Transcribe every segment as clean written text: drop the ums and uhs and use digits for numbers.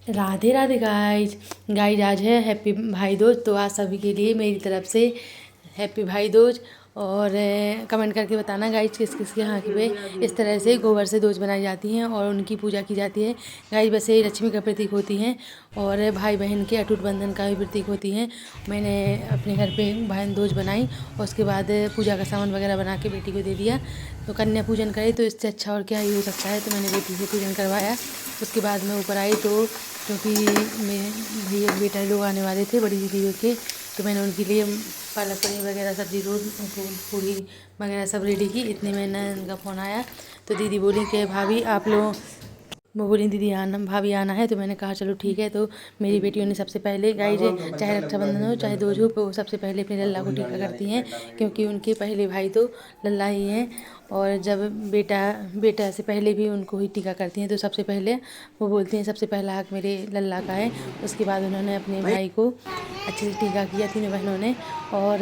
Radhe Radhe guys. आज है happy भाई दूज, तो आज सभी के लिए मेरी तरफ से हैप्पी भाई दूज। और कमेंट करके बताना गाइज किस किस के यहाँ पे इस तरह से गोबर से दूज बनाई जाती हैं और उनकी पूजा की जाती है। गाइज वैसे लक्ष्मी का प्रतीक होती हैं और भाई बहन के अटूट बंधन का भी प्रतीक होती हैं। मैंने अपने घर पे बहन दूज बनाई और उसके बाद पूजा का सामान वगैरह बना के बेटी को दे दिया। तो कन्या पूजन करे तो इससे अच्छा और क्या ही हो सकता है। तो मैंने बेटी से पूजन करवाया। उसके बाद मैं ऊपर आई तो क्योंकि मेरे भैया बेटा लोग आने वाले थे बड़ी दीदी के, तो मैंने उनके लिए पालक पनीर वगैरह सब्जी रोज पूड़ी वगैरह सब रेडी की। इतने में नंद का फ़ोन आया तो दीदी बोली कि भाभी आप लोग, वो बोली दीदी आना, भाभी आना है। तो मैंने कहा चलो ठीक है। तो मेरी बेटियों ने सबसे पहले गाइज चाहे रक्षाबंधन हो चाहे दूज हो, वो सबसे पहले अपने लल्ला को टीका करती हैं क्योंकि उनके पहले भाई तो लल्ला ही हैं। और जब बेटा से पहले भी उनको ही टीका करती हैं तो सबसे पहले वो बोलती हैं सबसे पहला हक मेरे लल्ला का है। उसके बाद उन्होंने अपने भाई को अच्छे से टीका किया तीनों बहनों ने। और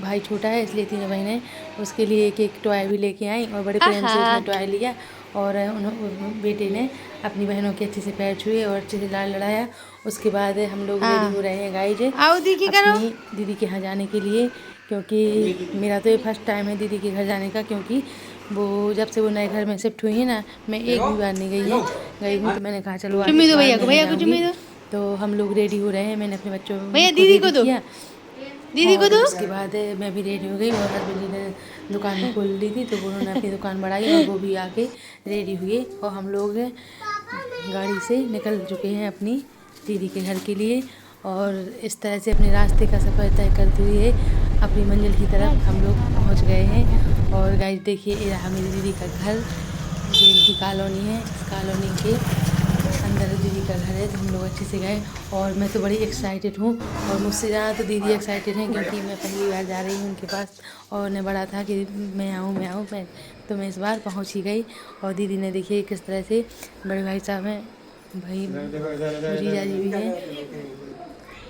भाई छोटा है इसलिए तीनों बहनें उसके लिए एक एक टॉय भी लेके आई और बड़े प्रेम से उसने टॉय लिया। और बेटे ने अपनी बहनों के अच्छे से पैर छुए और अच्छे से लाड़ लड़ाया। उसके बाद हम लोग रेडी हो रहे हैं गाइज अपनी दीदी के यहाँ जाने के लिए, क्योंकि मेरा तो ये फर्स्ट टाइम है दीदी के घर जाने का। क्योंकि वो जब से वो नए घर में शिफ्ट हुई है ना, मैं एक भी बार नहीं गई हूँ। तो मैंने कहा चलो भैया को। तो हम लोग रेडी हो रहे हैं। मैंने अपने बच्चों दीदी को किया, दीदी को दो। उसके बाद मैं भी रेडी हो गई और हस्बैंड जी ने दुकान खोल दी थी तो उन्होंने अपनी दुकान बढ़ाई और वो भी आके रेडी हुए और हम लोग गाड़ी से निकल चुके हैं अपनी दीदी के घर के लिए। और इस तरह से अपने रास्ते का सफ़र तय करते हुए अपनी मंजिल की तरफ हम लोग पहुंच गए हैं। और गाइस देखिए ये रहा मेरी दीदी का घर, ये इनकी कॉलोनी है। इस कॉलोनी के अंदर दीदी का घर है। तो हम लोग अच्छे से गए और मैं तो बड़ी एक्साइटेड हूँ और मुझसे ज़्यादा तो दीदी एक्साइटेड हैं क्योंकि मैं पहली बार जा रही हूँ उनके पास। और उन्हें बड़ा था कि मैं आऊँ तो मैं इस बार पहुँच ही गई। और दीदी ने देखिए किस तरह से, बड़े भाई साहब हैं, भाई जीजा जी भी हैं।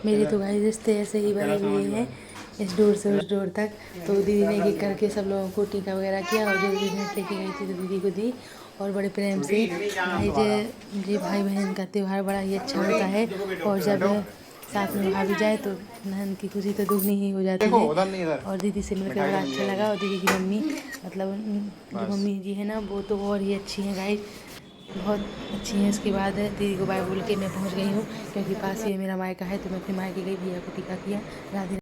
मेरे तो भाई रिश्ते ऐसे ही बने हुए हैं इस डोर से उस डोर तक। तो दीदी ने ये करके सब लोगों को टीका वगैरह किया और जो दीदी लेके गई थी तो दीदी को दी और बड़े प्रेम से। भाई भाई बहन का त्यौहार बड़ा ही अच्छा होता है और जब साथ में भाभी जाए तो बहन की खुशी तो दुगनी ही हो जाती है। और दीदी से मिलकर बड़ा अच्छा लगा। और दीदी की मम्मी, मतलब जो मम्मी जी है ना, वो तो और ही अच्छी हैं गाइस, बहुत अच्छी हैं। उसके बाद दीदी को बाय बोल के मैं पहुंच गई हूँ क्योंकि पास ही मेरा मायका है। तो मैं अपने मायके गई, भैया को टीका किया। राधे।